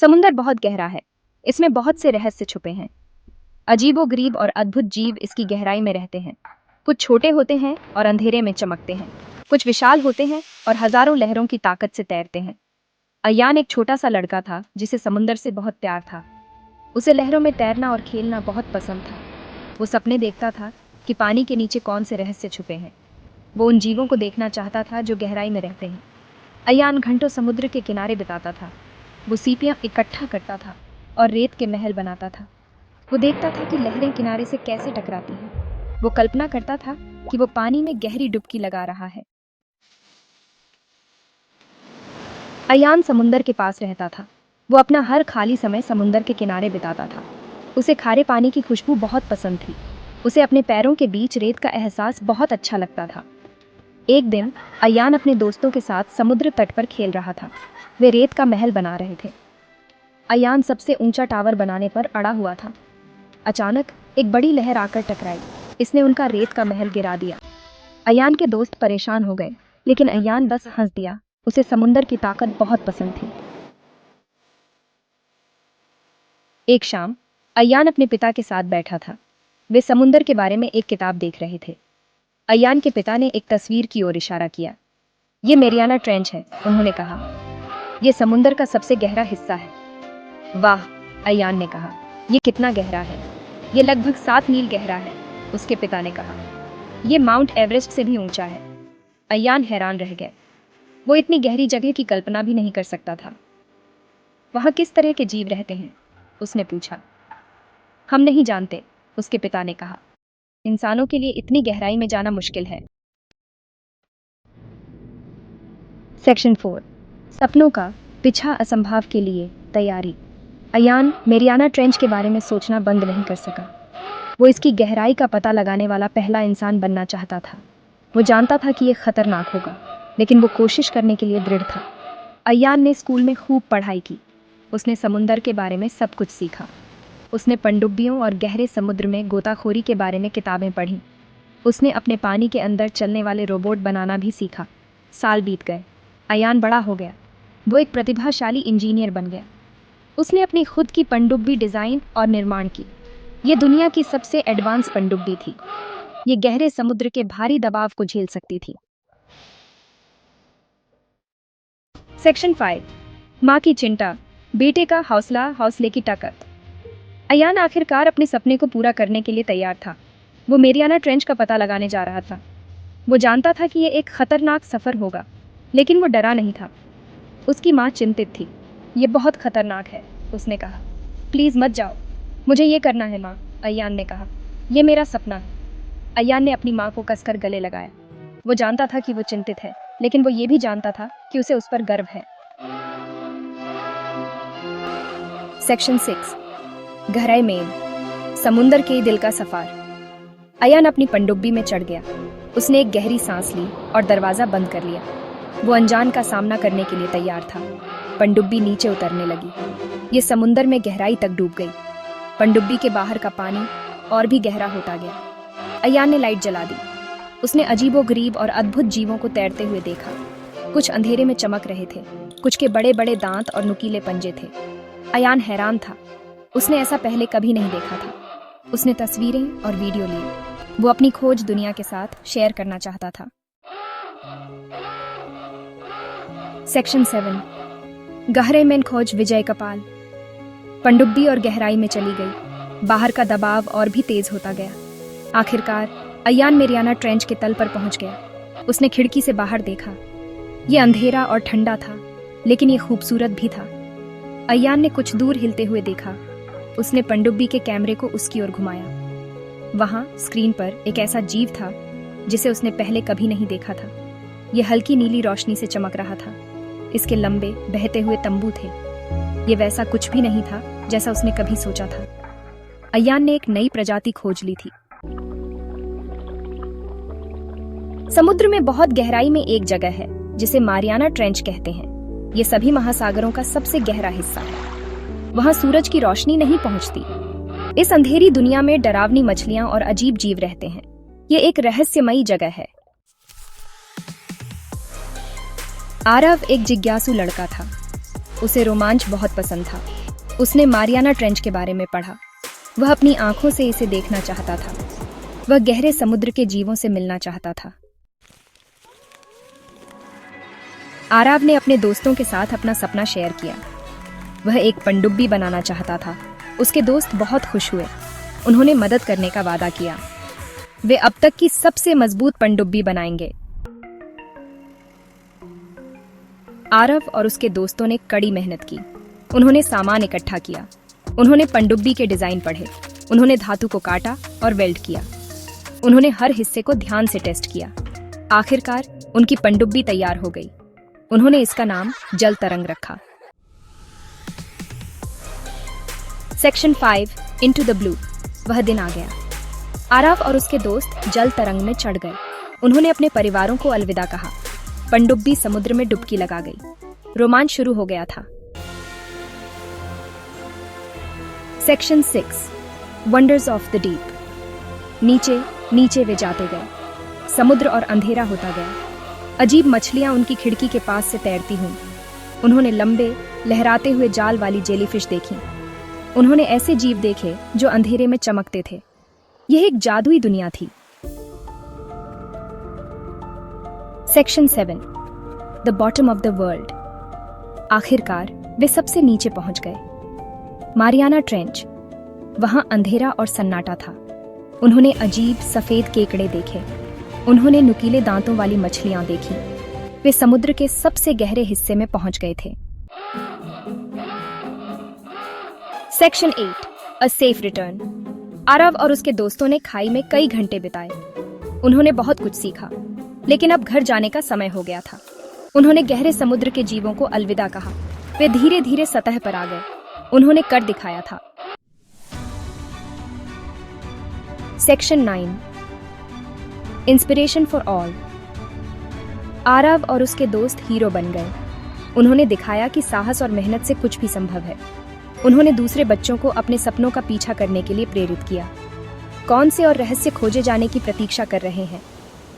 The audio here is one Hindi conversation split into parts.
समुंदर बहुत गहरा है। इसमें बहुत से रहस्य छुपे हैं। अजीबोगरीब और अद्भुत जीव इसकी गहराई में रहते हैं। कुछ छोटे होते हैं और अंधेरे में चमकते हैं। कुछ विशाल होते हैं और हजारों लहरों की ताकत से तैरते हैं। अयान एक छोटा सा लड़का था जिसे समुंदर से बहुत प्यार था। उसे लहरों में तैरना और खेलना बहुत पसंद था। वो सपने देखता था कि पानी के नीचे कौन से रहस्य छुपे हैं। वो उन जीवों को देखना चाहता था जो गहराई में रहते हैं। अयान घंटों समुद्र के किनारे बिताता था। वो सीपियां इकट्ठा करता था और रेत के महल बनाता था। वो देखता था कि लहरें किनारे से कैसे टकराती हैं। वो कल्पना करता था कि वो पानी में गहरी डुबकी लगा रहा है। अयान समुंदर के पास रहता था। वो अपना हर खाली समय समुंदर के किनारे बिताता था। उसे खारे पानी की खुशबू बहुत पसंद थी। उसे अपने पैरों के बीच रेत का एहसास बहुत अच्छा लगता था। एक दिन अयान अपने दोस्तों के साथ समुद्र तट पर खेल रहा था। वे रेत का महल बना रहे थे। अयान सबसे ऊंचा टावर बनाने पर अड़ा हुआ था। अचानक एक बड़ी लहर आकर टकराई। इसने उनका रेत का महल गिरा दिया। अयान के दोस्त परेशान हो गए, लेकिन अयान बस हंस दिया। उसे समुंदर की ताकत बहुत पसंद थी। एक शाम अयान अपने पिता के साथ बैठा था। वे समुंदर के बारे में एक किताब देख रहे थे। अयान के पिता ने एक तस्वीर की ओर इशारा किया। ये मेरियाना ट्रेंच है, उन्होंने कहा। यह समुंदर का सबसे गहरा हिस्सा है। वाह, अयान ने कहा, यह कितना गहरा है। यह लगभग 7 मील गहरा है, उसके पिता ने कहा। यह माउंट एवरेस्ट से भी ऊंचा है। अयान हैरान रह गया। वो इतनी गहरी जगह की कल्पना भी नहीं कर सकता था। वहां किस तरह के जीव रहते हैं? उसने पूछा। हम नहीं जानते, उसके पिता ने कहा। इंसानों के लिए इतनी गहराई में जाना मुश्किल है। सेक्शन 4, सपनों का पीछा असंभव के लिए तैयारी। अयान मेरियाना ट्रेंच के बारे में सोचना बंद नहीं कर सका। वो इसकी गहराई का पता लगाने वाला पहला इंसान बनना चाहता था। वो जानता था कि यह खतरनाक होगा, लेकिन वो कोशिश करने के लिए दृढ़ था। अयान ने स्कूल में खूब पढ़ाई की। उसने समुंदर के बारे में सब कुछ सीखा। उसने पनडुब्बियों और गहरे समुद्र में गोताखोरी के बारे में किताबें पढ़ीं। उसने अपने पानी के अंदर चलने वाले रोबोट बनाना भी सीखा। साल बीत गए। अयान बड़ा हो गया। वो एक प्रतिभाशाली इंजीनियर बन गया। उसने अपनी खुद की पनडुब्बी डिज़ाइन और निर्माण की। ये दुनिया की सबसे एडवांस पनडुब्बी थी। ये गहरे समुद्र के भारी दबाव को झेल सकती थी। सेक्शन 5, माँ की चिंता, बेटे का हौसला, हौसले की ताकत। अयान आखिरकार अपने सपने को पूरा करने के लिए तैयार था। वो मेरियाना ट्रेंच का पता लगाने जा रहा था। वो जानता था कि यह एक खतरनाक सफ़र होगा, लेकिन वो डरा नहीं था। उसकी माँ चिंतित थी। ये बहुत खतरनाक है, उसने कहा। प्लीज़ मत जाओ। मुझे ये करना है माँ, अयान ने कहा। ये मेरा सपना है। अयान ने अपनी माँ को कसकर गले लगाया। वो जानता था कि वो चिंतित है, लेकिन वो ये भी जानता था कि उसे उस पर गर्व है। सेक्शन 6, गहराई में समुंदर के दिल का सफर। अयान अपनी पनडुब्बी में चढ़ गया। उसने एक गहरी सांस ली और दरवाज़ा बंद कर लिया। वो अनजान का सामना करने के लिए तैयार था। पनडुब्बी नीचे उतरने लगी। ये समुंदर में गहराई तक डूब गई। पनडुब्बी के बाहर का पानी और भी गहरा होता गया। अयान ने लाइट जला दी। उसने अजीबोगरीब और अद्भुत जीवों को तैरते हुए देखा। कुछ अंधेरे में चमक रहे थे, कुछ के बड़े बड़े दांत और नुकीले पंजे थे। अयान हैरान था। उसने ऐसा पहले कभी नहीं देखा था। उसने तस्वीरें और वीडियो ली। वो अपनी खोज दुनिया के साथ शेयर करना चाहता था। सेक्शन 7, गहरे में खोज विजय कपाल। पनडुब्बी और गहराई में चली गई। बाहर का दबाव और भी तेज होता गया। आखिरकार अयान मेरियाना ट्रेंच के तल पर पहुंच गया। उसने खिड़की से बाहर देखा। यह अंधेरा और ठंडा था, लेकिन यह खूबसूरत भी था। अयान ने कुछ दूर हिलते हुए देखा। उसने पनडुब्बी के कैमरे को उसकी ओर घुमाया। वहां स्क्रीन पर एक ऐसा जीव था जिसे उसने पहले कभी नहीं देखा था। यह हल्की नीली रोशनी से चमक रहा था। इसके लंबे बहते हुए तंबू थे। यह वैसा कुछ भी नहीं था जैसा उसने कभी सोचा था। अयान ने एक नई प्रजाति खोज ली थी। समुद्र में बहुत गहराई में एक जगह है जिसे मारियाना ट्रेंच कहते हैं। यह सभी महासागरों का सबसे गहरा हिस्सा है। वहां सूरज की रोशनी नहीं पहुंचती। इस अंधेरी दुनिया में डरावनी मछलियां और अजीब जीव रहते हैं। यह एक रहस्यमयी जगह है। आरव एक जिज्ञासु लड़का था। उसे रोमांच बहुत पसंद था। उसने मारियाना ट्रेंच के बारे में पढ़ा। वह अपनी आंखों से इसे देखना चाहता था। वह गहरे समुद्र के जीवों से मिलना चाहता था। आराव ने अपने दोस्तों के साथ अपना सपना शेयर किया। वह एक पनडुब्बी बनाना चाहता था। उसके दोस्त बहुत खुश हुए। उन्होंने मदद करने का वादा किया। वे अब तक की सबसे मजबूत पनडुब्बी बनाएंगे। आरव और उसके दोस्तों ने कड़ी मेहनत की। उन्होंने सामान इकट्ठा किया। उन्होंने पनडुब्बी के डिजाइन पढ़े। उन्होंने धातु को काटा और वेल्ड किया। उन्होंने हर हिस्से को ध्यान से टेस्ट किया। आखिरकार उनकी पनडुब्बी तैयार हो गई। उन्होंने इसका नाम जल तरंग रखा। Section 5 into the blue. वह दिन आ गया। आराव और उसके दोस्त जल तरंग में चढ़ गए। उन्होंने अपने परिवारों को अलविदा कहा। पनडुब्बी समुद्र में डुबकी लगा गई। रोमांच शुरू हो गया था। Section 6 wonders of the deep. नीचे नीचे वे जाते गए। समुद्र और अंधेरा होता गया। अजीब मछलियां उनकी खिड़की के पास से तैरती हुईं। उन्होंने लंबे लहराते हुए जाल वाली जेलीफिश देखी। उन्होंने ऐसे जीव देखे जो अंधेरे में चमकते थे। यह एक जादुई दुनिया थी। Section 7 the bottom of the world. आखिरकार वे सबसे नीचे पहुंच गए। Mariana trench. वहां अंधेरा और सन्नाटा था। उन्होंने अजीब सफेद केकड़े देखे। उन्होंने नुकीले दांतों वाली मछलियां देखी। वे समुद्र के सबसे गहरे हिस्से में पहुंच गए थे। Section 8 a safe return. Aarav और उसके दोस्तों ने खाई में कई घंटे बिताए। उन्होंने बहुत कुछ सीखा, लेकिन अब घर जाने का समय हो गया था। उन्होंने गहरे समुद्र के जीवों को अलविदा कहा। वे धीरे धीरे सतह पर आ गए। उन्होंने कर दिखाया था। Section 9 inspiration for all. Aarav और उसके दोस्त हीरो बन गए। उन्होंने दिखाया कि साहस और मेहनत से कुछ भी संभव है। उन्होंने दूसरे बच्चों को अपने सपनों का पीछा करने के लिए प्रेरित किया। कौन से और रहस्य खोजे जाने की प्रतीक्षा कर रहे हैं।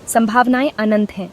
संभावनाएं अनंत हैं।